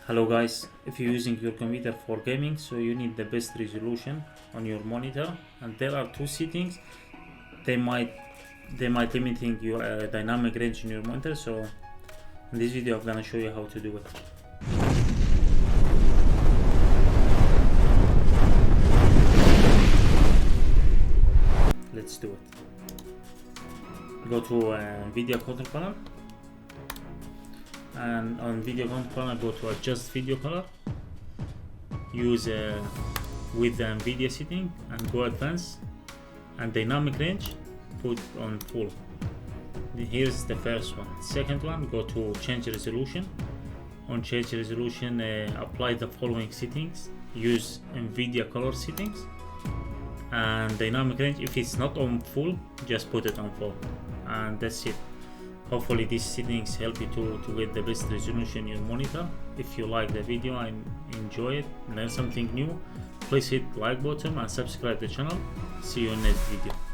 Hello guys, if you're using your computer for gaming, so you need the best resolution on your monitor, and there are two settings. They might limiting your dynamic range in your monitor. So in this video I'm gonna show you how to do it. Let's do it. Go to video control panel, and on video control panel go to adjust video color, use with the NVIDIA setting, and go advanced, and dynamic range put on full. Here's the first one. Second one, go to change resolution. On change resolution, apply the following settings. Use NVIDIA color settings, and dynamic range, if it's not on full, just put it on full, and that's it. Hopefully these settings help you to get the best resolution in your monitor. If you like the video and enjoy it, learn something new, please hit like button and subscribe the channel. See you in next video.